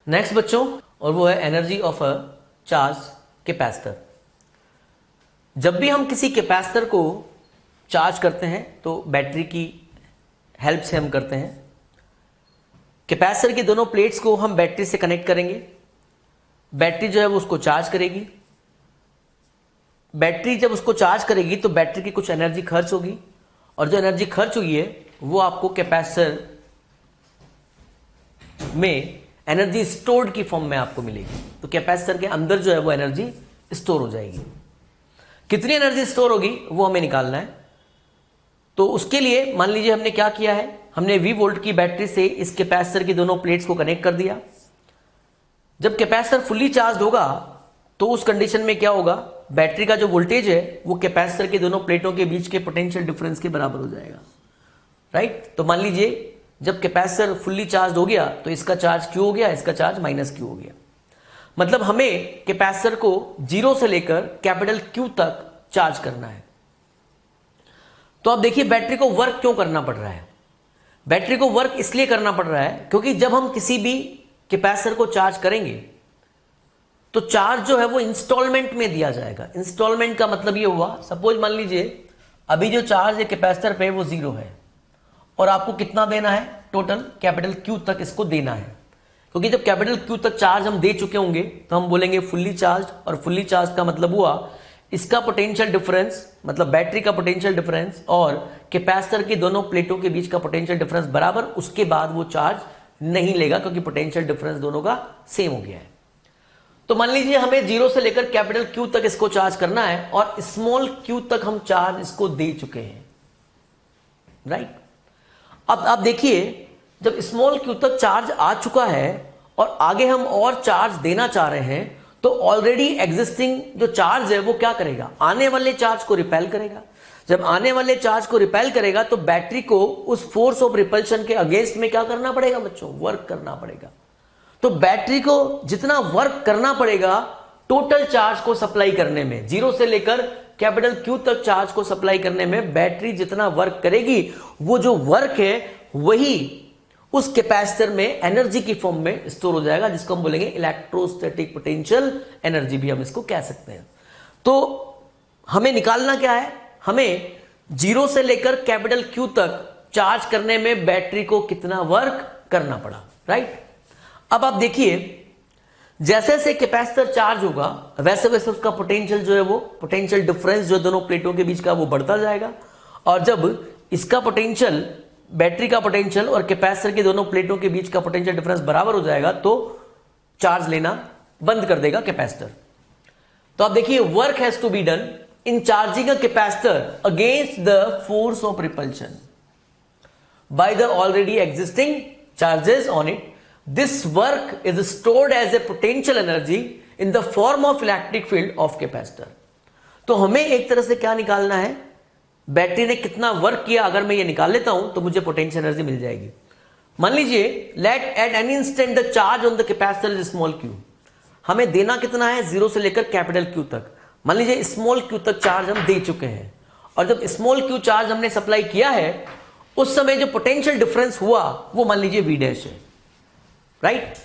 Next बच्चों, और वो है energy of a charge capacitor. जब भी हम किसी कैपेसिटर को चार्ज करते हैं तो बैटरी की हेल्प से हम करते हैं। कैपेसिटर की दोनों प्लेट्स को हम बैटरी से कनेक्ट करेंगे। बैटरी जो है वो उसको चार्ज करेगी। बैटरी जब उसको चार्ज करेगी तो बैटरी की कुछ एनर्जी खर्च होगी, और जो एनर्जी खर्च हुई है वो आपको कैपेसिटर में एनर्जी स्टोर्ड की फॉर्म में आपको मिलेगी। तो कैपेसिटर के अंदर जो है वो एनर्जी स्टोर हो जाएगी। कितनी एनर्जी स्टोर होगी वो हमें निकालना है। तो उसके लिए मान लीजिए हमने क्या किया है, हमने V वोल्ट की बैटरी से इस कैपेसिटर की दोनों प्लेट्स को कनेक्ट कर दिया। जब कैपेसिटर फुल्ली चार्ज होगा तो उस कंडीशन में क्या होगा, बैटरी का जो वोल्टेज है वो कैपेसिटर के दोनों प्लेटों के बीच के पोटेंशियल डिफरेंस के बराबर हो जाएगा। राइट। तो मान लीजिए जब कैपेसिटर फुल्ली चार्ज हो गया तो इसका चार्ज Q हो गया, इसका चार्ज माइनस Q हो गया। मतलब हमें कैपेसिटर को 0 से लेकर कैपिटल Q तक चार्ज करना है। तो अब देखिए बैटरी को वर्क क्यों करना पड़ रहा है। बैटरी को वर्क इसलिए करना पड़ रहा है क्योंकि जब हम किसी भी कैपेसिटर को चार्ज करेंगे तो चार्ज जो है वो इंस्टॉलमेंट में दिया जाएगा। इंस्टॉलमेंट का मतलब ये हुआ, सपोज मान लीजिए अभी जो चार्ज है कैपेसिटर पे वो 0 है और आपको कितना देना है, टोटल कैपिटल Q तक इसको देना है। क्योंकि जब कैपिटल Q तक चार्ज हम दे चुके होंगे तो हम बोलेंगे फुल्ली चार्ज, और फुल्ली चार्ज का मतलब हुआ इसका पोटेंशियल डिफरेंस, मतलब बैटरी का पोटेंशियल डिफरेंस और कैपेसिटर की दोनों प्लेटों के बीच का पोटेंशियल डिफरेंस बराबर, उसके बाद वो चार्ज नहीं लेगा क्योंकि पोटेंशियल डिफरेंस दोनों का सेम हो गया है। तो मान लीजिए हमें 0 से लेकर कैपिटल Q तक इसको चार्ज करना है और स्मॉल q तक हम चार्ज इसको दे चुके हैं। राइट। अब आप देखिए जब स्मॉल q तक चार्ज आ चुका है और आगे हम और चार्ज देना चाह रहे हैं तो ऑलरेडी एग्जिस्टिंग जो चार्ज है वो क्या करेगा, आने वाले चार्ज को रिपेल करेगा। जब आने वाले चार्ज को रिपेल करेगा तो बैटरी को उस फोर्स ऑफ रिपल्शन के अगेंस्ट में क्या करना पड़ेगा बच्चों, वर्क करना पड़ेगा। तो बैटरी को जितना वर्क करना पड़ेगा टोटल चार्ज को सप्लाई करने में, 0 से लेकर कैपिटल Q तक चार्ज को सप्लाई करने में बैटरी जितना वर्क करेगी, वो जो वर्क है वही उस कैपेसिटर में एनर्जी की फॉर्म में स्टोर हो जाएगा, जिसको हम बोलेंगे इलेक्ट्रोस्टैटिक पोटेंशियल एनर्जी भी हम इसको कह सकते हैं। तो हमें निकालना क्या है, हमें 0 से लेकर कैपिटल Q तक चार्ज करने में बैटरी को कितना वर्क करना पड़ा। राइट। अब आप देखिए जैसे जैसे कैपेसिटर चार्ज होगा वैसे वैसे उसका पोटेंशियल जो है वो पोटेंशियल डिफरेंस जो दोनों प्लेटों के बीच का वो बढ़ता जाएगा, और जब इसका पोटेंशियल, बैटरी का पोटेंशियल और कैपेसिटर के दोनों प्लेटों के बीच का पोटेंशियल डिफरेंस बराबर हो जाएगा तो चार्ज लेना बंद कर देगा कैपेसिटर। तो आप देखिए work has to be done in charging a capacitor against the force of repulsion by the already existing charges on it. This work is stored as a potential energy in the form of electric field of capacitor। तो हमें एक तरह से क्या निकालना है, battery ने कितना वर्क किया, अगर मैं ये निकाल लेता हूं तो मुझे पोटेंशियल एनर्जी मिल जाएगी। मान लीजिए let at any instant the charge on the capacitor is small q। हमें देना कितना है, 0 से लेकर कैपिटल Q तक। मान लीजिए स्मॉल q तक चार्ज हम दे चुके हैं, और जब स्मॉल q चार्ज हमने सप्लाई किया है उस समय जो पोटेंशियल डिफरेंस हुआ वो मान लीजिए V डैश है। राइट।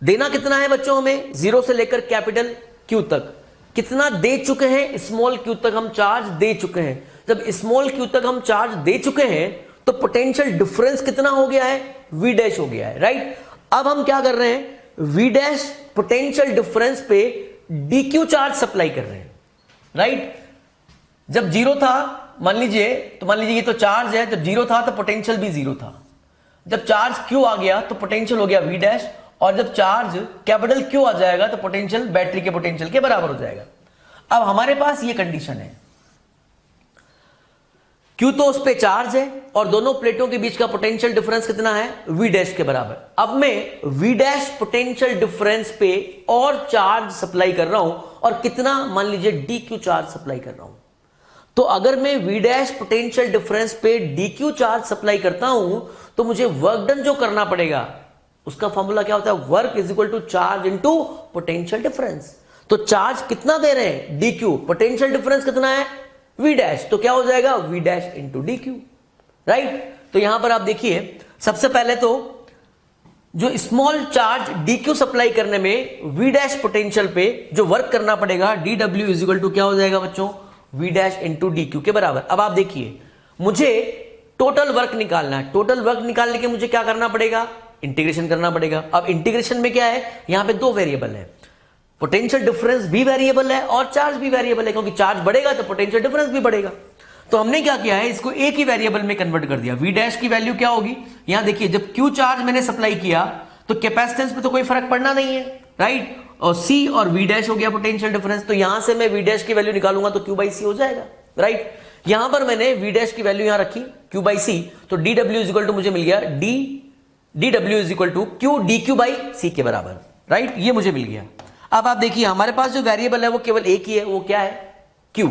देना कितना है बच्चों, हमें 0 से लेकर कैपिटल Q तक कितना दे चुके हैं, स्मॉल q तक हम चार्ज दे चुके हैं। जब स्मॉल q तक हम चार्ज दे चुके हैं तो पोटेंशियल डिफरेंस कितना हो गया है, V डैश हो गया है। राइट। अब हम क्या कर रहे हैं, V डैश पोटेंशियल डिफरेंस पे dq चार्ज सप्लाई कर रहे हैं। राइट। जब 0 था मान लीजिए, तो मान लीजिए ये तो चार्ज है, जब 0 था तो पोटेंशियल भी 0 था। जब चार्ज Q आ गया तो पोटेंशियल हो गया V डैश, और जब चार्ज कैपिटल Q आ जाएगा तो पोटेंशियल बैटरी के पोटेंशियल के बराबर हो जाएगा। अब हमारे पास ये कंडीशन है, Q तो उस पे चार्ज है और दोनों प्लेटों के बीच का पोटेंशियल डिफरेंस कितना है, V डैश के बराबर। अब मैं V डैश पोटेंशियल डिफरेंस पे और चार्ज सप्लाई कर रहा हूं, और कितना, मान लीजिए dq चार्ज सप्लाई कर रहा हूं। तो अगर मैं V डैश पोटेंशियल डिफरेंस पे dq चार्ज सप्लाई करता हूं तो मुझे वर्क डन जो करना पड़ेगा उसका फॉर्मूला क्या होता है, work is equal to charge into potential difference. तो चार्ज कितना दे रहे हैं, dq, पोटेंशियल डिफरेंस कितना है, V डैश, तो क्या हो जाएगा V dash into dq। Right. तो यहां पर आप देखिए सबसे पहले तो जो स्मॉल चार्ज dq सप्लाई करने में v डैश पोटेंशियल पे जो वर्क करना पड़ेगा dw इज इक्वल टू क्या हो जाएगा बच्चों, v डैश इंटू dq के बराबर। अब आप देखिए मुझे टोटल वर्क निकालना है, टोटल वर्क निकालने के मुझे क्या करना पड़ेगा, इंटीग्रेशन करना पड़ेगा। अब इंटीग्रेशन में क्या है, यहां पे दो वेरिएबल है, पोटेंशियल डिफरेंस भी वेरिएबल है और चार्ज भी वेरिएबल है, क्योंकि चार्ज बढ़ेगा तो पोटेंशियल डिफरेंस भी बढ़ेगा। तो हमने क्या किया है, इसको एक ही वेरिएबल में कन्वर्ट कर दिया। v डैश की वैल्यू क्या होगी, यहां देखिए जब q चार्ज मैंने सप्लाई किया तो कैपेसिटेंस पे तो कोई फर्क पड़ना नहीं है, राइट, और c और v डैश हो गया पोटेंशियल डिफरेंस। तो यहां से मैं v डैश की वैल्यू निकालूंगा तो q बाई सी हो जाएगा, राइट। यहां पर मैंने v डैश की वैल्यू यहां रखी q बाई सी, तो dw इज इक्वल टू मुझे मिल गया dw is equal to q dq by C के बराबर, राइट, ये मुझे मिल गया। अब आप देखिए हमारे पास जो वेरिएबल है वो केवल एक ही है, वो क्या है, q,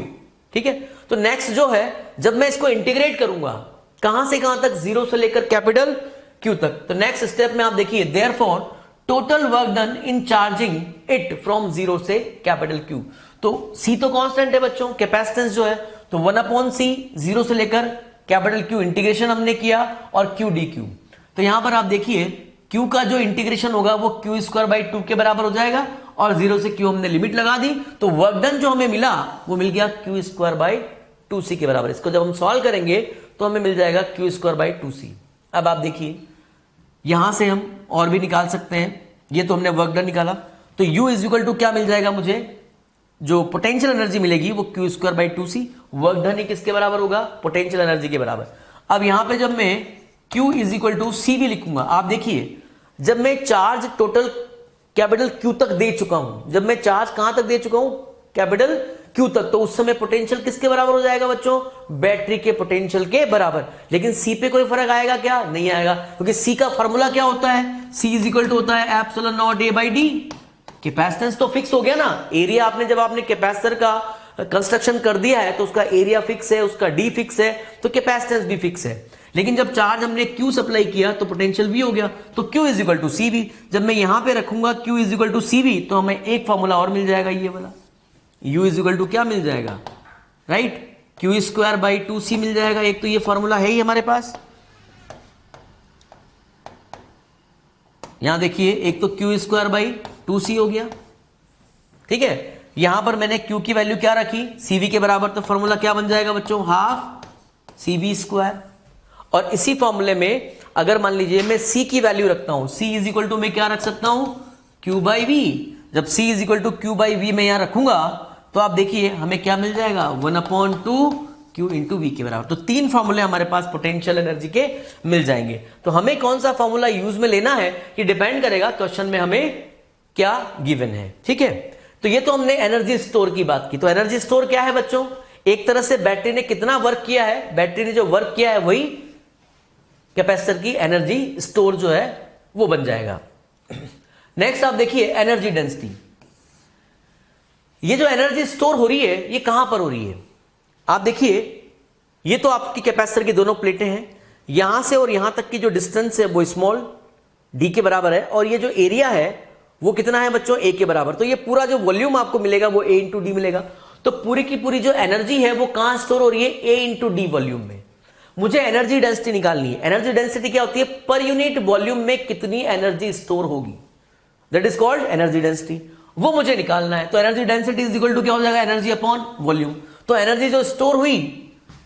ठीक है। तो नेक्स्ट जो है, जब मैं इसको इंटीग्रेट करूंगा कहां से कहां तक, जीरो से लेकर कैपिटल Q तक, तो नेक्स्ट स्टेप में आप देखिए therefore total work done in charging it from zero से कैपिटल Q। तो C तो कांस्टेंट है बच्चों, कैपेसिटेंस जो है, तो 1/c, जीरो से लेकर कैपिटल Q इंटीग्रेशन हमने किया और Q dQ। तो यहां पर आप देखिए Q का जो इंटीग्रेशन होगा वो Q स्क्वायर बाई 2 के बराबर हो जाएगा, और जीरो से Q हमने लिमिट लगा दी, तो वर्क डन जो हमें मिला वो मिल गया Q स्क्वायर बाई 2c के बराबर। इसको जब हम सॉल्व करेंगे तो हमें मिल जाएगा Q स्क्वायर बाई 2c। अब आप देखिए यहां से हम और भी निकाल सकते हैं, ये तो हमने वर्क डन निकाला, तो U इज इक्वल टू क्या मिल जाएगा मुझे, जो पोटेंशियल एनर्जी मिलेगी वो Q square by 2c, work done ही किसके बराबर होगा, पोटेंशियल एनर्जी के बराबर। अब यहां पे जब मैं Q इज इक्वल टू सी भी लिखूंगा, आप देखिए जब मैं चार्ज टोटल कैपिटल Q तक दे चुका हूं, जब मैं चार्ज कहां तक दे चुका हूं, कैपिटल Q तक, तो उस समय पोटेंशियल किसके बराबर हो जाएगा बच्चों, बैटरी के पोटेंशियल के बराबर। लेकिन C पे कोई फर्क आएगा क्या, नहीं आएगा, क्योंकि C का फॉर्मूला क्या होता है, C इज इक्वल टू होता है epsilon naught A by D। Capacitance तो फिक्स हो गया ना, एरिया आपने जब आपने कैपेसिटर का कंस्ट्रक्शन कर दिया है तो उसका एरिया फिक्स है, उसका D फिक्स है, तो कैपेसिटेंस भी फिक्स है। लेकिन जब चार्ज हमने Q सप्लाई किया तो पोटेंशियल भी हो गया, तो Q इज इक्वल टू सी भी। जब मैं यहां पे रखूंगा Q इज इक्वल टू सी भी, तो हमें एक फॉर्मूला और मिल जाएगा, ये वाला U इज इक्वल टू क्या मिल जाएगा, right, Q square by 2c मिल जाएगा। एक तो ये फॉर्मूला है ही हमारे पास, यहां देखिए एक तो Q स्क्वायर बाई 2c हो गया, ठीक है। यहां पर मैंने Q की वैल्यू क्या रखी, CV के बराबर, तो फॉर्मूला क्या बन जाएगा बच्चों, हाफ CV स्क्वायर। और इसी फॉर्मूले में अगर मान लीजिए मैं C की वैल्यू रखता हूं, C इज इक्वल टू मैं क्या रख सकता हूं, Q बाई V। जब C is equal to Q by V में यहां रखूंगा तो आप देखिए हमें क्या मिल जाएगा, 1/2 Q इंटू V के बराबर। तो तीन फॉर्मूले हमारे पास पोटेंशियल एनर्जी के मिल जाएंगे। तो हमें कौन सा फॉर्मूला यूज में लेना है ये डिपेंड करेगा क्वेश्चन में हमें क्या गिवन है, ठीक है। तो ये तो हमने एनर्जी स्टोर की बात की। तो एनर्जी स्टोर क्या है बच्चों, एक तरह से बैटरी ने कितना वर्क किया है, बैटरी ने जो वर्क किया है वही कैपेसिटर की एनर्जी स्टोर जो है वो बन जाएगा। नेक्स्ट आप देखिए एनर्जी डेंसिटी। ये जो एनर्जी स्टोर हो रही है ये कहां पर हो रही है, आप देखिए ये तो आपकी कैपेसिटर की दोनों प्लेटें हैं, यहां से और यहां तक की जो डिस्टेंस है वो स्मॉल d के बराबर है, और ये जो एरिया है वो कितना है बच्चों, a के बराबर। तो ये पूरा जो वॉल्यूम आपको मिलेगा वो a इंटू डी मिलेगा। तो पूरी की पूरी जो एनर्जी है वो कहां स्टोर हो रही है, a इंटू डी वॉल्यूम में। मुझे एनर्जी डेंसिटी निकालनी है। एनर्जी डेंसिटी क्या होती है, पर यूनिट वॉल्यूम में कितनी एनर्जी स्टोर होगी, that is called energy density, वो मुझे निकालना है। तो energy density is equal to क्या हो जाएगा, एनर्जी अपॉन वॉल्यूम। तो एनर्जी जो स्टोर हुई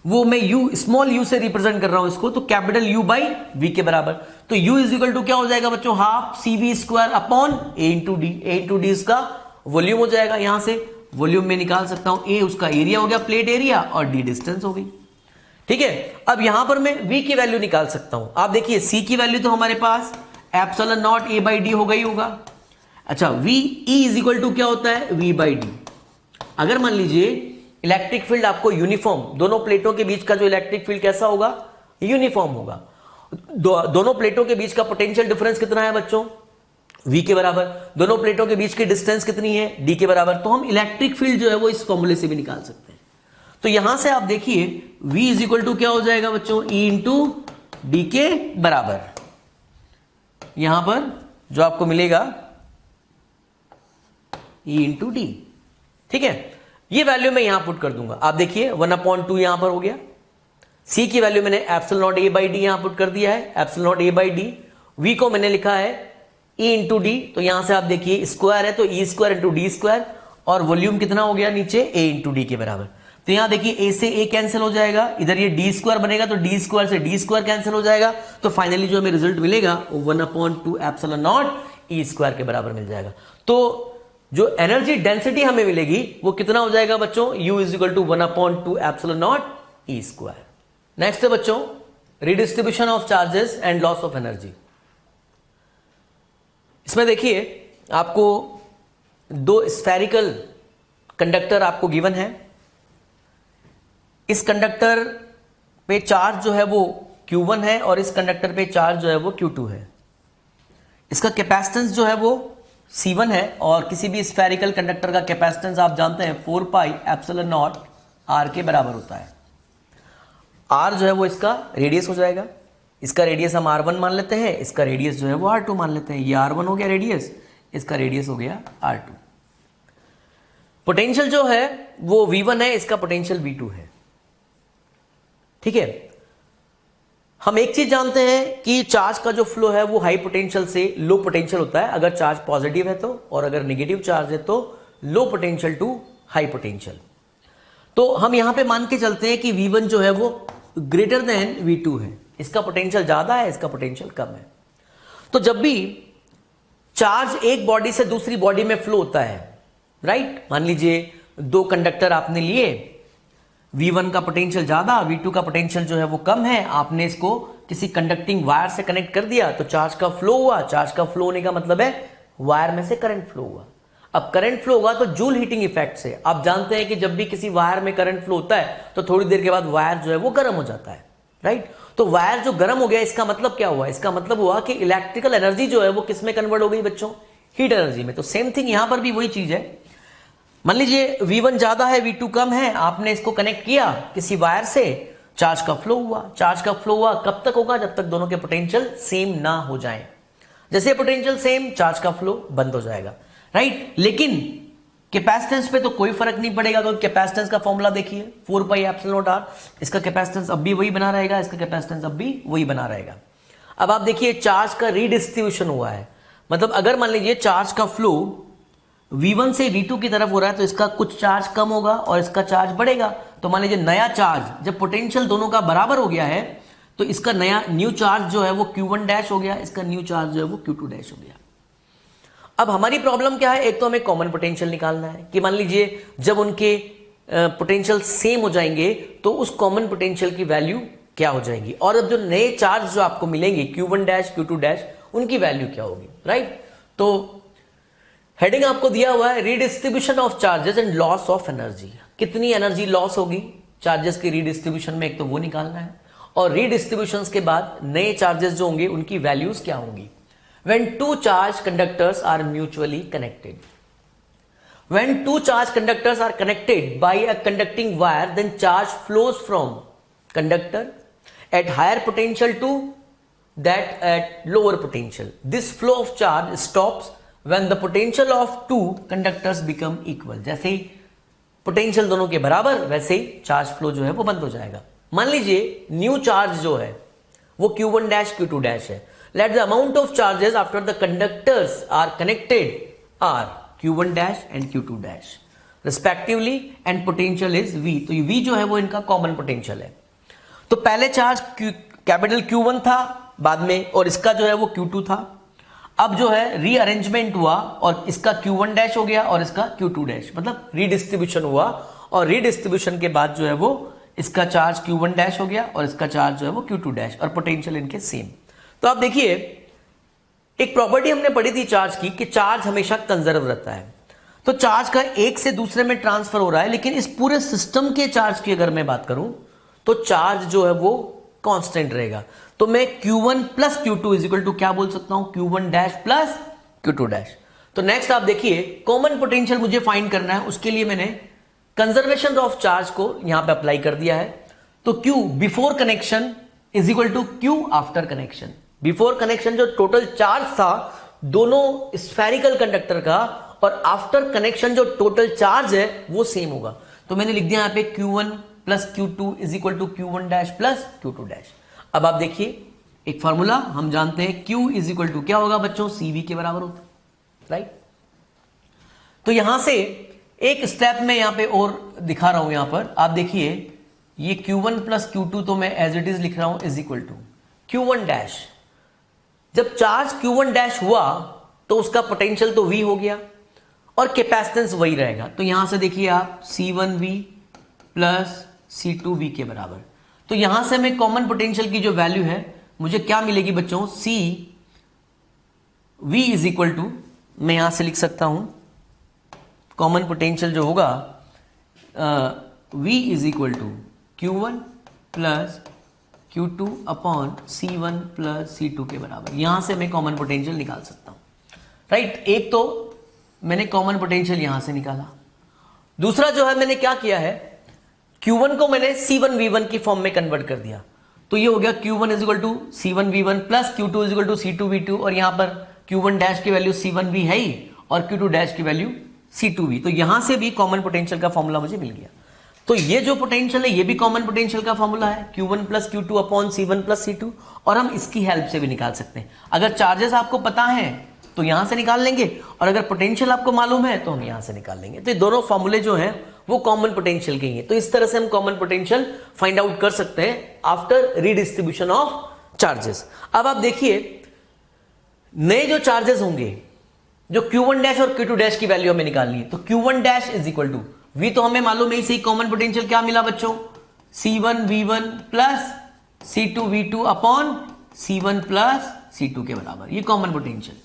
वो मैं u स्मॉल u से रिप्रेजेंट कर रहा हूं इसको, तो कैपिटल U बाई V के बराबर। तो U इज इक्वल टू क्या हो जाएगा बच्चों, half CV square upon A into D. A into D इसका वॉल्यूम हो जाएगा, यहां से वॉल्यूम में निकाल सकता हूं, A उसका एरिया हो गया, प्लेट एरिया, और D डिस्टेंस हो गई, ठीक है। अब यहां पर मैं V की वैल्यू निकाल सकता हूं। आप देखिए C की वैल्यू तो हमारे पास epsilon naught A by D हो गई होगा। अच्छा V E is equal to क्या होता है, V बाई डी। अगर मान लीजिए इलेक्ट्रिक फील्ड आपको यूनिफॉर्म, दोनों प्लेटों के बीच का जो इलेक्ट्रिक फील्ड कैसा होगा, यूनिफॉर्म होगा। दोनों प्लेटों के बीच का पोटेंशियल डिफरेंस कितना है बच्चों, V के बराबर। दोनों प्लेटों के बीच की डिस्टेंस कितनी है, D के बराबर। तो हम इलेक्ट्रिक फील्ड जो है वो इस फॉर्मूले से भी निकाल सकते हैं। तो यहां से आप देखिए V इज इक्वल टू क्या हो जाएगा बच्चों, E इंटू डी के बराबर। यहां पर जो आपको मिलेगा E इंटू डी, ठीक है। ये वैल्यू मैं यहां पुट कर दूंगा। आप देखिए 1/2 यहां पर हो गया। C की वैल्यू मैंने epsilon naught A by D यहां पुट कर दिया है, epsilon naught A by D. V को मैंने लिखा है E इंटू डी, तो यहां से आप देखिए स्क्वायर है तो E square into D square, और वॉल्यूम कितना हो गया नीचे A इंटू डी के बराबर। तो यहां देखिए A से A कैंसिल हो जाएगा, इधर ये डी स्क्वायर बनेगा तो डी स्क्वायर से डी स्क्वायर कैंसिल हो जाएगा, तो फाइनली जो हमें रिजल्ट मिलेगा वो 1/2 एप्सिलॉन नॉट E स्क्वायर के बराबर मिल जाएगा। तो जो एनर्जी डेंसिटी हमें मिलेगी वो कितना हो जाएगा बच्चों, U is equal to 1/2 epsilon naught E square. Next है बच्चों redistribution of charges and loss of energy. इसमें देखिए आपको दो स्फेरिकल कंडक्टर आपको गिवन है। इस कंडक्टर पे चार्ज जो है वो Q1 है और इस कंडक्टर पे चार्ज जो है वो Q2 है। इसका कैपेसिटेंस जो है वो C1 है, और किसी भी स्फेरिकल कंडक्टर का कैपेसिटेंस आप जानते हैं 4 पाई एप्सिलॉन नॉट R के बराबर होता है। R जो है वो इसका रेडियस हो जाएगा, इसका रेडियस हम R1 मान लेते हैं, इसका रेडियस जो है वो R2 मान लेते हैं। ये R1 हो गया रेडियस, इसका रेडियस हो गया R2। पोटेंशियल जो है वो V1 है, इसका पोटेंशियल V2 है। ठीक है, हम एक चीज जानते हैं कि चार्ज का जो फ्लो है वो हाई पोटेंशियल से लो पोटेंशियल होता है अगर चार्ज पॉजिटिव है तो, और अगर नेगेटिव चार्ज है तो low potential to high potential. तो हम यहां पे मान के चलते हैं कि V1 जो है वो ग्रेटर देन V2 है, इसका पोटेंशियल ज्यादा है, इसका पोटेंशियल कम है। तो जब भी चार्ज एक बॉडी से दूसरी बॉडी में फ्लो होता है, राइट, मान लीजिए दो कंडक्टर आपने लिए, V1 का पोटेंशियल ज्यादा, V2 का पोटेंशियल जो है वो कम है, आपने इसको किसी कंडक्टिंग वायर से कनेक्ट कर दिया तो चार्ज का फ्लो हुआ। चार्ज का फ्लो होने का मतलब है वायर में से करंट फ्लो हुआ। अब करंट फ्लो होगा तो जूल हीटिंग इफेक्ट से आप जानते हैं कि जब भी किसी वायर में करंट फ्लो होता है तो थोड़ी देर के बाद वायर जो है वो गर्म हो जाता है, राइट। तो वायर जो गर्म हो गया, इसका मतलब क्या हुआ, इसका मतलब हुआ कि इलेक्ट्रिकल एनर्जी जो है वो किस में कन्वर्ट हो गई बच्चों, हीट एनर्जी में। तो सेम थिंग यहां पर भी वही चीज है। मान लीजिए V1 ज्यादा है, V2 कम है, आपने इसको कनेक्ट किया किसी वायर से, चार्ज का फ्लो हुआ। चार्ज का फ्लो हुआ कब तक होगा, जब तक दोनों के पोटेंशियल सेम ना हो जाएं। जैसे पोटेंशियल सेम, चार्ज का फ्लो बंद हो जाएगा, राइट। लेकिन कैपेसिटेंस पे तो कोई फर्क नहीं पड़ेगा। तो कैपेसिटेंस का फॉर्मूला देखिए 4 पाई एप्सिलॉन नॉट R, इसका कैपेसिटेंस अब भी वही बना रहेगा, इसका कैपेसिटेंस अब भी वही बना रहेगा। अब आप देखिए चार्ज का रीडिस्ट्रीब्यूशन हुआ है, मतलब अगर मान लीजिए चार्ज का फ्लो V1 से V2 की तरफ हो रहा है तो इसका कुछ चार्ज कम होगा और इसका चार्ज बढ़ेगा। तो मान लीजिए नया चार्ज, जब पोटेंशियल दोनों का बराबर हो गया है तो इसका नया न्यू चार्ज जो है वो Q1 डैश हो गया, इसका न्यू चार्ज जो है वो Q2 डैश हो गया। अब हमारी प्रॉब्लम क्या है, एक तो हमें कॉमन पोटेंशियल निकालना है कि मान लीजिए जब उनके पोटेंशियल सेम हो जाएंगे तो उस कॉमन पोटेंशियल की वैल्यू क्या हो जाएगी, और अब जो नए चार्ज जो आपको मिलेंगे Q1 डैश Q2 डैश उनकी वैल्यू क्या होगी, राइट। तो हेडिंग आपको दिया हुआ है redistribution of charges and loss of energy. कितनी एनर्जी लॉस होगी चार्जेस की रीडिस्ट्रीब्यूशन में, एक तो वो निकालना है, और रीडिस्ट्रीब्यूशन के बाद नए चार्जेस जो होंगे उनकी वैल्यूज क्या होंगी। When two charged conductors are mutually connected. When two charged conductors are connected by a conducting wire, then charge flows from conductor at higher potential to that at lower potential. This flow of charge stops when the potential of two conductors become equal. जैसे ही potential दोनों के बराबर वैसे ही charge flow जो है वो बंद हो जाएगा। मान लीजिए न्यू चार्ज जो है वो Q1 डैश Q2 डैश है। Let the amount of charges after the conductors are connected are Q1 dash and Q2 dash respectively and potential is V। तो ये V जो है वो इनका कॉमन पोटेंशियल है। तो पहले चार्ज कैपिटल Q1 था बाद में, और इसका जो है वो Q2 था। अब जो है रीअरेंजमेंट हुआ और इसका Q1 डैश हो गया और इसका Q2 डैश, मतलब रीडिस्ट्रीब्यूशन हुआ, और रीडिस्ट्रीब्यूशन के बाद जो है वो इसका चार्ज Q1 डैश हो गया और इसका चार्ज जो है वो Q2 डैश, और पोटेंशियल इनके सेम। तो आप देखिए एक प्रॉपर्टी हमने पढ़ी थी चार्ज की कि चार्ज हमेशा कंजर्व रहता है। तो चार्ज का एक से दूसरे में ट्रांसफर हो रहा है, लेकिन इस पूरे सिस्टम के चार्ज की अगर मैं बात करूं तो चार्ज जो है वो कांस्टेंट रहेगा। तो मैं Q1 plus Q2 is equal to क्या बोल सकता हूं, Q1 dash plus Q2 dash. तो नेक्स्ट आप देखिए कॉमन पोटेंशियल मुझे फाइंड करना है, उसके लिए मैंने कंजर्वेशन ऑफ चार्ज को यहां पे अप्लाई कर दिया है। तो Q before connection is equal to Q after connection. Before connection जो टोटल चार्ज था दोनों स्फेरिकल कंडक्टर का, और आफ्टर कनेक्शन जो टोटल चार्ज है वो सेम होगा। तो मैंने लिख दिया यहां पे Q1 plus Q2 is equal to Q1 dash plus Q2 dash. अब आप देखिए एक फॉर्मूला हम जानते हैं, Q इज इक्वल टू क्या होगा बच्चों, CV के बराबर होता है, राइट। तो यहां से एक स्टेप में यहां पे और दिखा रहा हूं, यहां पर आप देखिए, ये Q1 प्लस Q2 तो मैं एज इट इज लिख रहा हूं is equal to Q1 dash. जब चार्ज Q1 डैश हुआ तो उसका पोटेंशियल तो V हो गया और कैपेसिटेंस वही रहेगा। तो यहां से देखिए आप C1V प्लस C2V के बराबर। तो यहां से हमें कॉमन पोटेंशियल की जो वैल्यू है मुझे क्या मिलेगी बच्चों, CV इज इक्वल टू, मैं यहां से लिख सकता हूं कॉमन पोटेंशियल जो होगा V is equal to Q1 plus Q2 upon C1 plus C2 के बराबर। यहां से मैं कॉमन पोटेंशियल निकाल सकता हूं, राइट। एक तो मैंने कॉमन पोटेंशियल यहां से निकाला, दूसरा जो है मैंने क्या किया है, Q1 को मैंने C1V1 की फॉर्म में कन्वर्ट कर दिया। तो ये हो गया Q1 is equal to C1V1 plus Q2 is equal to C2V2, और यहां पर Q1 डैश की वैल्यू C1V है ही और Q2 डैश की वैल्यू C2V। तो यहां से भी कॉमन पोटेंशियल का फॉर्मूला मुझे मिल गया। तो ये जो पोटेंशियल है ये भी कॉमन पोटेंशियल का फॉर्मूला है, Q1 plus Q2 upon C1 plus C2, और हम इसकी हेल्प से भी निकाल सकते हैं। अगर चार्जेस आपको पता है तो यहां से निकाल लेंगे, और अगर पोटेंशियल आपको मालूम है तो हम यहां से निकाल लेंगे। तो ये दोनों फॉर्मूले जो हैं वो कॉमन पोटेंशियल के ही हैं। तो इस तरह से हम कॉमन पोटेंशियल फाइंड आउट कर सकते हैं आफ्टर रीडिस्ट्रीब्यूशन ऑफ चार्जेस। अब आप देखिए, नए जो चार्जेस होंगे, जो Q1 डैश और Q2 डैश की वैल्यू हमें निकालनी है, तो Q1 dash is equal to V तो हमें मालूम है, इसी कॉमन पोटेंशियल क्या मिला बच्चों, C1V1 plus C2V2 upon C1 plus C2 के बराबर, ये कॉमन पोटेंशियल।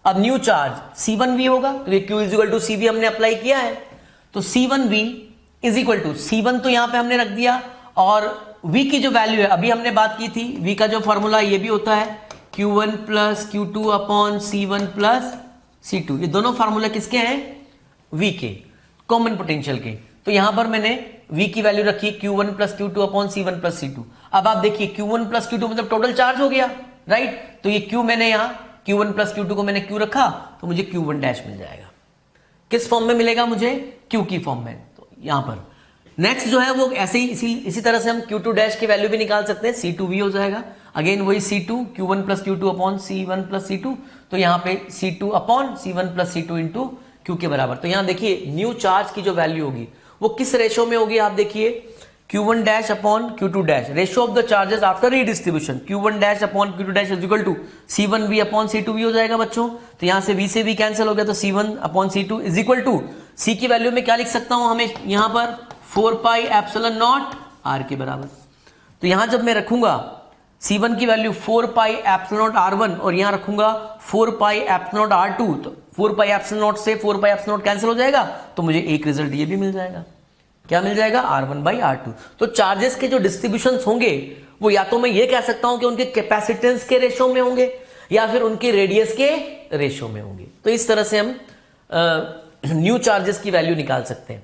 अब न्यू चार्ज C1V होगा, तो ये Q is equal to CV हमने अप्लाई किया है, तो C1V is equal to C1 तो यहां पे हमने रख दिया, और V की जो वैल्यू है अभी हमने बात की थी, V का जो फॉर्मूला ये भी होता है Q1 plus Q2 upon C1 plus C2। ये दोनों फॉर्मूला किसके हैं, V के, कॉमन पोटेंशियल के। तो यहां पर मैंने V की वैल्यू रखी Q1 plus Q2 upon C1 plus C2। अब आप देखिए Q1 प्लस Q2 मतलब टोटल चार्ज हो गया, राइट। तो ये Q मैंने यहां Q1 प्लस Q2 को मैंने Q रखा, तो मुझे Q1 डैश मिल जाएगा। किस फॉर्म में मिलेगा मुझे, Q की फॉर्म में। तो यहां पर नेक्स्ट जो है वो ऐसे ही इसी तरह से हम Q2 डैश की वैल्यू भी निकाल सकते हैं, C2V हो जाएगा, अगेन वही C2 Q1 plus Q2 upon C1 plus C2। तो यहां पे C2 upon C1 plus C2 into Q के बराबर। तो यहां देखिए न्यू चार्ज की जो वैल्यू होगी वो किस रेशो में होगी, आप देखिए Q1 dash upon Q2 dash, ratio of the charges after redistribution, Q1 dash upon Q2 dash is equal to C1V upon C2V हो जाएगा बच्चों। तो यहां से V से V कैंसिल हो गया, तो C1 upon C2 is equal to, C की वैल्यू में क्या लिख सकता हूं हमें यहां पर 4 पाई एप्सिलॉन नॉट R के बराबर। तो यहां जब मैं रखूंगा C1 की value 4 pi epsilon not R1 और यहां रखूंगा 4 पाई एप्सिलॉन नॉट R2, तो 4 पाई एप्सिलॉन नॉट से 4 पाई एप्सिलॉन नॉट कैंसिल हो जाएगा, तो मुझे एक रिजल्ट ये भी मिल जाएगा, क्या मिल जाएगा, R1 बाई R2। तो चार्जेस के जो डिस्ट्रीब्यूशन होंगे वो या तो मैं ये कह सकता हूं कि उनके कैपेसिटेंस के रेशो में होंगे या फिर उनके रेडियस के रेशो में होंगे। तो इस तरह से हम न्यू चार्जेस की वैल्यू निकाल सकते हैं।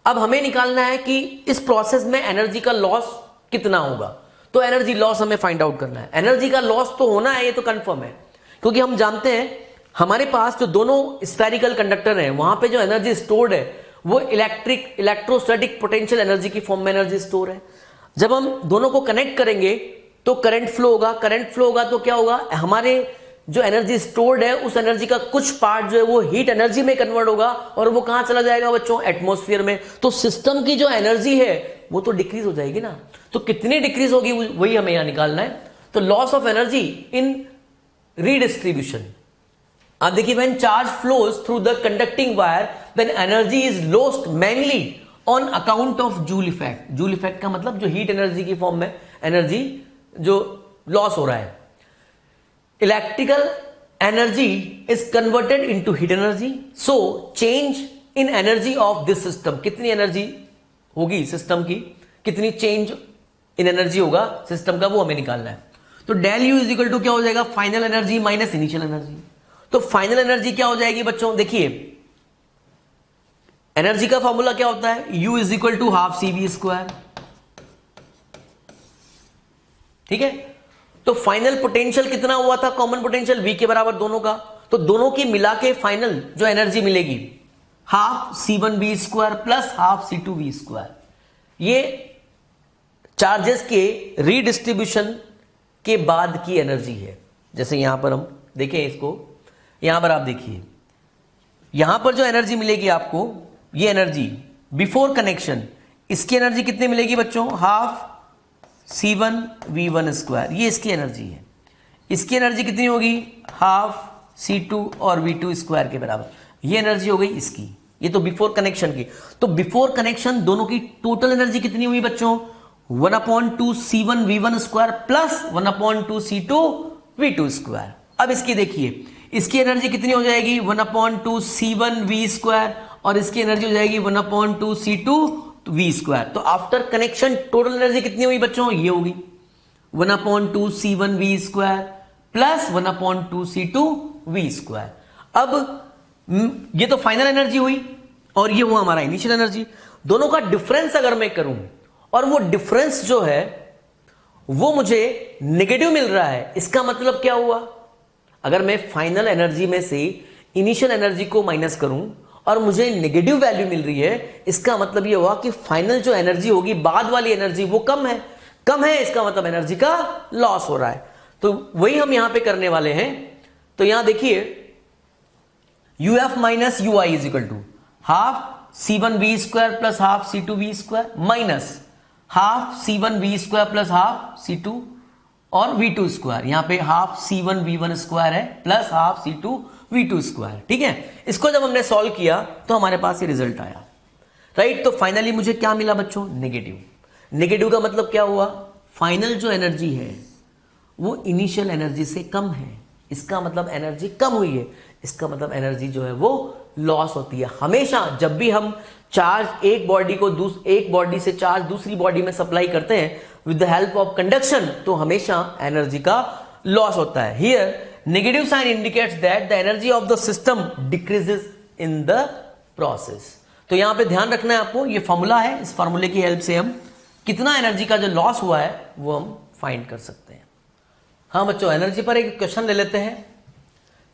अब हमें निकालना है कि इस प्रोसेस में एनर्जी का लॉस कितना होगा, तो एनर्जी लॉस हमें फाइंड आउट करना है। एनर्जी का लॉस तो होना है, ये तो कंफर्म है, क्योंकि हम जानते हैं हमारे पास जो दोनों स्फेरिकल कंडक्टर हैं वहां पे जो एनर्जी स्टोर्ड है वो इलेक्ट्रोस्टैटिक पोटेंशियल एनर्जी की फॉर्म में एनर्जी स्टोर है। जब हम दोनों को कनेक्ट करेंगे तो करंट फ्लो होगा, करंट फ्लो होगा तो क्या होगा, हमारे जो एनर्जी स्टोर्ड है उस एनर्जी का कुछ पार्ट जो है वो हीट एनर्जी में कन्वर्ट होगा, और वो कहां चला जाएगा बच्चों, एटमॉस्फेयर में। तो सिस्टम की जो एनर्जी है वो तो डिक्रीज हो जाएगी ना, तो कितनी डिक्रीज होगी वही हमें यहां निकालना है। तो loss of energy in redistribution, आप देखिए when charge flows through the conducting wire then energy is lost mainly on account of joule effect. Joule effect का मतलब जो हीट एनर्जी की फॉर्म में एनर्जी जो लॉस हो रहा है। Electrical energy is converted into heat energy, so change in energy of this system, कितनी एनर्जी होगी सिस्टम की, कितनी चेंज इन एनर्जी होगा सिस्टम का, वो हमें निकालना है। तो del u is equal to क्या हो जाएगा, final energy minus initial energy. तो फाइनल एनर्जी क्या हो जाएगी बच्चों, देखिए एनर्जी का फॉर्मूला क्या होता है, U is equal to half CV square, ठीक है। तो फाइनल पोटेंशियल कितना हुआ था, कॉमन पोटेंशियल V के बराबर दोनों का, तो दोनों की मिला के फाइनल जो एनर्जी मिलेगी half C1V square plus half C2V square. ये चार्जेस के रीडिस्ट्रीब्यूशन के बाद की एनर्जी है। जैसे यहां पर हम देखें इसको, यहां पर आप देखिए, यहां पर जो एनर्जी मिलेगी आपको, ये एनर्जी बिफोर कनेक्शन, इसकी एनर्जी कितनी मिलेगी बच्चों, हाफ C1V1 स्क्वायर, ये इसकी एनर्जी है। इसकी एनर्जी कितनी होगी, हाफ C2 और V2 स्क्वायर के बराबर, ये एनर्जी हो गई इसकी। ये तो बिफोर कनेक्शन की। तो बिफोर कनेक्शन दोनों की टोटल एनर्जी कितनी हुई बच्चों, 1/2 C1V1 square plus 1/2 C2V2 square. अब इसकी देखिए, इसकी एनर्जी कितनी हो जाएगी, 1/2 C1V स्क्वायर, और इसकी एनर्जी हो जाएगी 1/2 C2V स्क्वायर। तो आफ्टर कनेक्शन टोटल एनर्जी कितनी हुई बच्चों, ये होगी 1/2 C1V square plus 1/2 C2V square. अब ये तो फाइनल एनर्जी हुई और ये हुआ हमारा इनिशियल एनर्जी। दोनों का डिफरेंस अगर मैं करूं और वो डिफरेंस जो है वो मुझे नेगेटिव मिल रहा है, इसका मतलब क्या हुआ, अगर मैं फाइनल एनर्जी में से इनिशियल एनर्जी को माइनस करूं और मुझे नेगेटिव वैल्यू मिल रही है, इसका मतलब ये हुआ कि फाइनल जो एनर्जी होगी, बाद वाली एनर्जी वो कम है। कम है इसका मतलब एनर्जी का लॉस हो रहा है। तो वही हम यहां पे करने वाले हैं। तो यहां देखिए, UF minus UI is equal to half C1V square plus half C2V square minus half C1V square plus half C2 और V2 स्क्वायर। यहां पे हाफ C1V1 स्क्वायर है प्लस हाफ C2V2 स्क्वायर। ठीक है, इसको जब हमने सॉल्व किया तो हमारे पास ये रिजल्ट आया, राइट। तो फाइनली मुझे क्या मिला बच्चों, नेगेटिव। नेगेटिव का मतलब क्या हुआ, फाइनल जो एनर्जी है वो इनिशियल एनर्जी से कम है, इसका मतलब एनर्जी कम हुई है, इसका मतलब एनर्जी जो है वो लॉस होती है। हमेशा जब भी हम चार्ज एक बॉडी से चार्ज दूसरी बॉडी में सप्लाई करते हैं with the help of conduction, तो हमेशा एनर्जी का लॉस होता है। Here negative sign indicates that the energy of the system decreases in the process. तो यहां पे ध्यान रखना है आपको, ये फॉर्मूला है, इस फॉर्मूले की हेल्प से हम कितना एनर्जी का जो लॉस हुआ है वो हम फाइंड कर सकते हैं। हाँ बच्चों, एनर्जी पर एक क्वेश्चन ले लेते हैं।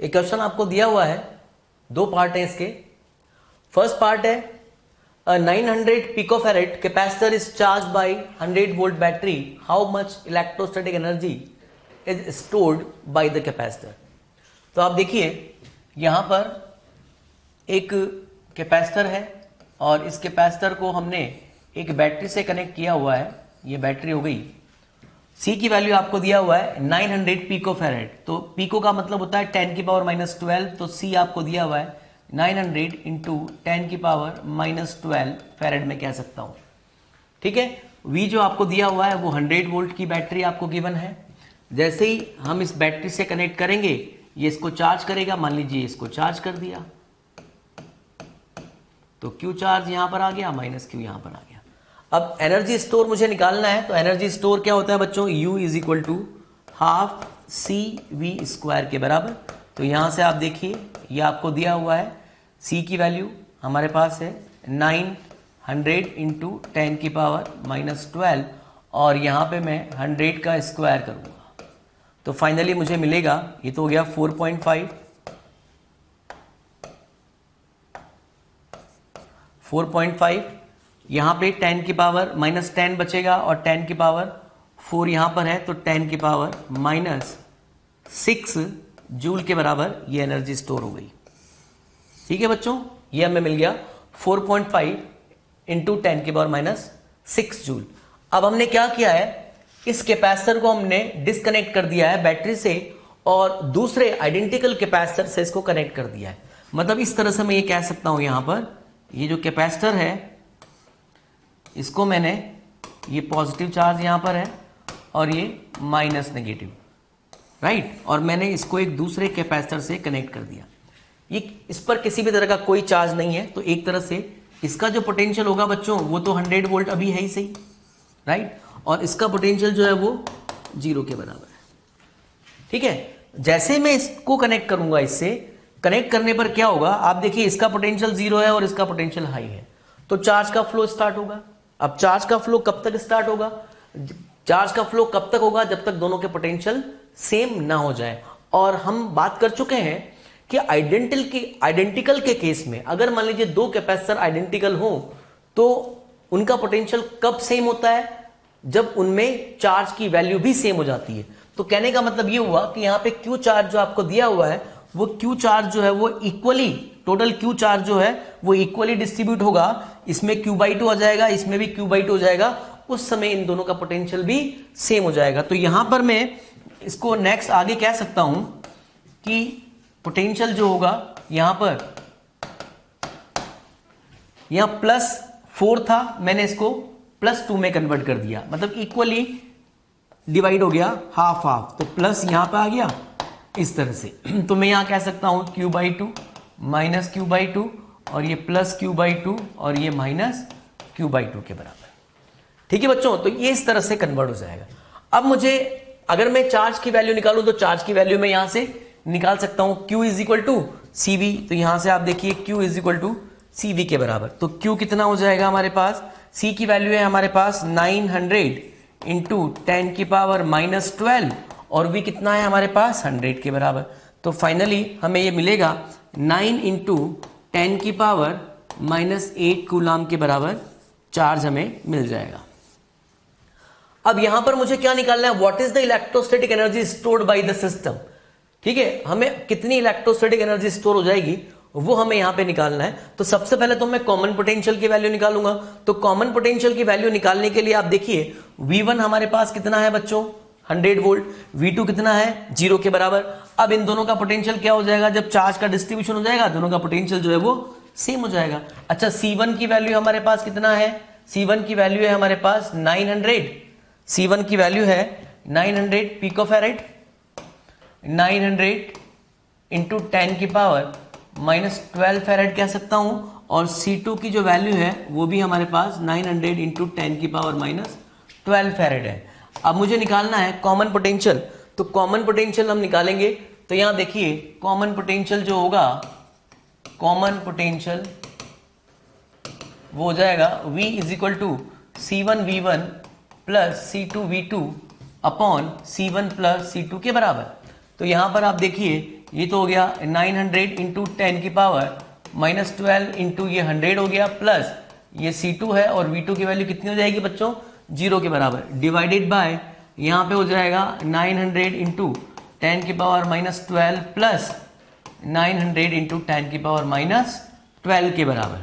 एक क्वेश्चन आपको दिया हुआ है, दो पार्ट है इसके। फर्स्ट पार्ट है, 900 picofarad capacitor is charge by 100 volt battery, how much electrostatic energy is stored by the capacitor. तो आप देखिए, यहां पर एक कैपेसिटर है और इस कैपेसिटर को हमने एक बैटरी से कनेक्ट किया हुआ है। ये बैटरी हो गई। C की वैल्यू आपको दिया हुआ है 900 पिकोफैरेड। तो पिको का मतलब होता है 10 की पावर -12, तो C आपको दिया हुआ है 900 इंटू 10 की पावर -12 फैरेड में कह सकता हूं। ठीक है, V जो आपको दिया हुआ है वो 100 वोल्ट की बैटरी आपको गिवन है। जैसे ही हम इस बैटरी से कनेक्ट करेंगे, ये इसको चार्ज करेगा। मान लीजिए इसको चार्ज कर दिया, तो Q चार्ज यहां पर आ गया, -Q यहां पर आ गया। अब एनर्जी स्टोर मुझे निकालना है, तो एनर्जी स्टोर क्या होता है बच्चों, U is equal to half CV square के बराबर। तो यहां से आप देखिए, ये आपको दिया हुआ है, C की वैल्यू हमारे पास है 900 इंटू 10 की पावर -12, और यहां पे मैं 100 का स्क्वायर करूंगा, तो फाइनली मुझे मिलेगा, ये तो हो गया 4.5, यहां पे 10 की पावर -10 बचेगा और 10 की पावर 4 यहां पर है, तो 10 की पावर -6 जूल के बराबर ये एनर्जी स्टोर हो गई। ठीक है बच्चों, ये हमें मिल गया 4.5 इंटू 10 की पावर -6 जूल। अब हमने क्या किया है, इस कैपेसिटर को हमने डिस्कनेक्ट कर दिया है बैटरी से और दूसरे आइडेंटिकल कैपेसिटर से इसको कनेक्ट कर दिया है। मतलब इस तरह से मैं ये कह सकता हूं, यहां पर ये जो कैपेसिटर है इसको मैंने, ये पॉजिटिव चार्ज यहां पर है और ये माइनस नेगेटिव, राइट, और मैंने इसको एक दूसरे कैपेसिटर से कनेक्ट कर दिया। ये इस पर किसी भी तरह का कोई चार्ज नहीं है, तो एक तरह से इसका जो पोटेंशियल होगा बच्चों वो तो 100 वोल्ट अभी है ही सही, राइट, और इसका पोटेंशियल जो है वो 0 के बराबर है। ठीक है, जैसे मैं इसको कनेक्ट करूंगा, इससे कनेक्ट करने पर क्या होगा, आप देखिए इसका पोटेंशियल 0 है और इसका पोटेंशियल हाई है, तो चार्ज का फ्लो स्टार्ट होगा। अब चार्ज का फ्लो कब तक स्टार्ट होगा, चार्ज का फ्लो कब तक होगा, जब तक दोनों के पोटेंशियल सेम ना हो जाए। और हम बात कर चुके हैं कि आइडेंटिकल के केस में अगर मान लीजिए दो कैपेसिटर आइडेंटिकल हो तो उनका पोटेंशियल कब सेम होता है, जब उनमें चार्ज की वैल्यू भी सेम हो जाती है। तो कहने का मतलब ये हुआ कि यहाँ पे क्यू चार्ज जो आपको दिया हुआ है वो क्यू चार्ज जो है वो इक्वली, टोटल क्यू चार्ज जो है वो इक्वली डिस्ट्रीब्यूट होगा। इसमें Q/2 आ जाएगा, इसमें भी Q/2 हो जाएगा, उस समय इन दोनों का पोटेंशियल भी सेम हो जाएगा। तो यहां पर मैं इसको नेक्स्ट आगे कह सकता हूं कि पोटेंशियल जो होगा यहां पर, यहां +4 था, मैंने इसको +2 में कन्वर्ट कर दिया, मतलब इक्वली डिवाइड हो गया, हाफ हाफ, तो प्लस यहां पे आ गया इस तरह से। तो मैं यहां कह सकता हूं Q/2 माइनस Q/2 और ये प्लस Q/2 और ये माइनस Q/2 के बराबर। ठीक है बच्चों, तो ये इस तरह से कन्वर्ट हो जाएगा। अब मुझे अगर मैं चार्ज की वैल्यू निकालूं तो चार्ज की वैल्यू मैं यहां से निकाल सकता हूं Q = CV। तो यहां से आप देखिए Q = CV के बराबर। तो Q कितना हो जाएगा हमारे पास, C की वैल्यू है हमारे पास 900 × 10⁻⁻12 और V कितना है हमारे पास 100 के बराबर। तो फाइनली हमें ये मिलेगा 9 × 10⁻⁻8 कूलाम के बराबर चार्ज हमें मिल जाएगा। अब यहां पर मुझे क्या निकालना है, what is the electrostatic energy stored by the system. ठीक है, हमें कितनी इलेक्ट्रोस्टैटिक एनर्जी स्टोर हो जाएगी वो हमें यहां पे निकालना है। तो सबसे पहले तो मैं कॉमन पोटेंशियल की वैल्यू निकालूंगा। तो कॉमन पोटेंशियल की वैल्यू निकालने के लिए आप देखिए V1 हमारे पास कितना है बच्चों 100 वोल्ट, V2 कितना है 0 के बराबर। अब इन दोनों का पोटेंशियल क्या हो जाएगा, जब चार्ज का डिस्ट्रीब्यूशन हो जाएगा दोनों का पोटेंशियल जो है वो सेम हो जाएगा। अच्छा, C1 की वैल्यू हमारे पास कितना है, C1 की वैल्यू है हमारे पास 900, C1 की वैल्यू है 900 पिकोफैरेड, 900 × 10⁻⁻12 फैरेड कह सकता हूं। और C2 की जो वैल्यू है वो भी हमारे पास 900 × 10⁻⁻12 फैरेड है। अब मुझे निकालना है कॉमन पोटेंशियल। तो कॉमन पोटेंशियल हम निकालेंगे, तो यहां देखिए कॉमन पोटेंशियल जो होगा, कॉमन पोटेंशियल वो हो जाएगा V = C1V1 + C2V2 upon C1 + C2 के बराबर। तो यहां पर आप देखिए ये तो हो गया 900 × 10⁻⁻12 इंटू ये 100 हो गया, प्लस ये C2 है और V2 की वैल्यू कितनी हो जाएगी बच्चों 0 के बराबर, डिवाइडेड बाय यहाँ पे हो जाएगा 900 × 10⁻⁻12 प्लस 900 × 10⁻⁻12 के बराबर।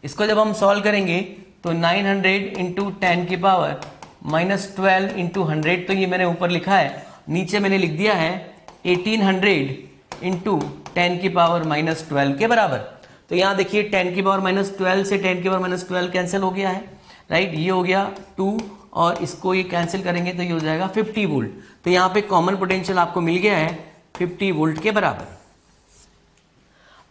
इसको जब हम सॉल्व करेंगे तो 900 × 10⁻⁻12 इंटू 100, तो ये मैंने ऊपर लिखा है, नीचे मैंने लिख दिया है 1800 × 10⁻⁻12 के बराबर। तो यहाँ देखिए 10⁻⁻12 से 10⁻⁻12 कैंसिल हो गया है, राइट, ये हो गया 2 और इसको ये कैंसिल करेंगे तो ये हो जाएगा 50 वोल्ट। तो यहाँ पे कॉमन पोटेंशियल आपको मिल गया है 50 वोल्ट के बराबर।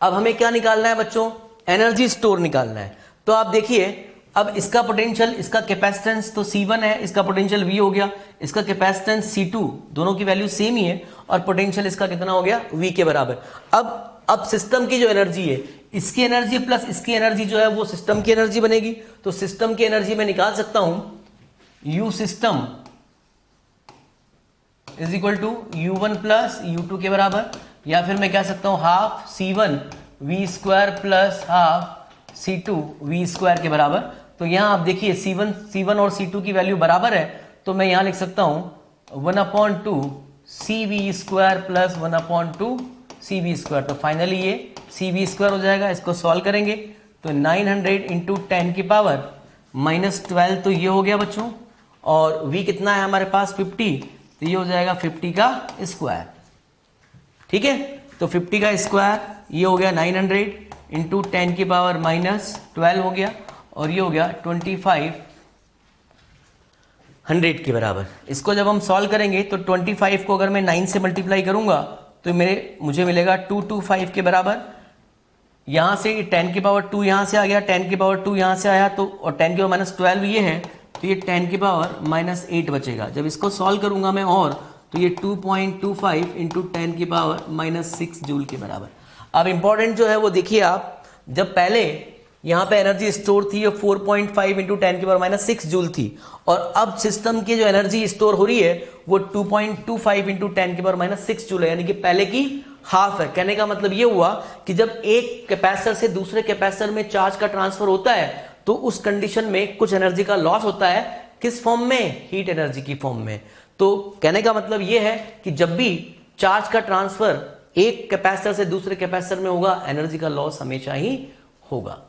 अब हमें क्या निकालना है बच्चों, एनर्जी स्टोर निकालना है। तो आप देखिए अब इसका पोटेंशियल, इसका कैपेसिटेंस तो C1 है, इसका पोटेंशियल V हो गया, इसका कैपेसिटेंस C2, दोनों की वैल्यू सेम ही है और पोटेंशियल इसका कितना हो गया V के बराबर। अब सिस्टम की जो एनर्जी है, इसकी एनर्जी प्लस इसकी एनर्जी जो है वो सिस्टम की एनर्जी बनेगी। तो सिस्टम की एनर्जी मैं निकाल सकता हूं U सिस्टम = U1 + U2 के बराबर, या फिर मैं कह सकता हूं half C1 V² plus half C2 V² के बराबर। तो यहां आप देखिए C1 और C2 की वैल्यू बराबर है, तो मैं यहां लिख सकता हूं 1/2 CV² प्लस 1/2 CV²। तो फाइनली ये CV² हो जाएगा। इसको सॉल्व करेंगे तो 900 × 10⁻⁻12 तो ये हो गया बच्चों, और V कितना है हमारे पास 50, तो ये हो जाएगा 50 का स्क्वायर। ठीक है, तो 50 का स्क्वायर ये हो गया 900 × 10⁻⁻12 हो गया, और ये हो गया 2500 के बराबर। इसको जब हम सॉल्व करेंगे तो 25 को अगर मैं 9 से मल्टीप्लाई करूंगा तो मुझे मिलेगा 225 के बराबर। यहां से 10⁻2 यहां से आ गया, 10⁻2 यहां से आया, तो और 10⁻⁻12 ये है, तो ये 10⁻⁻8 बचेगा। जब इसको सॉल्व करूंगा मैं और तो ये 2.25 × 10⁻6 जूल के बराबर। अब इंपॉर्टेंट जो है वो देखिए आप, जब पहले यहाँ पे एनर्जी स्टोर थी वो 4.5 × 10⁻6 जूल थी, और अब सिस्टम की जो एनर्जी स्टोर हो रही है वो 2.25 × 10⁻6 जूल है, यानी कि पहले की हाफ है। कहने का मतलब ये हुआ कि जब एक कैपेसिटर से दूसरे कैपेसिटर में चार्ज का ट्रांसफर होता है तो उस कंडीशन में कुछ एनर्जी का लॉस होता है, किस फॉर्म में, हीट एनर्जी की फॉर्म में। तो कहने का मतलब यह है कि जब भी चार्ज का ट्रांसफर एक कैपेसिटर से दूसरे कैपेसिटर में होगा, एनर्जी का लॉस हमेशा ही होगा।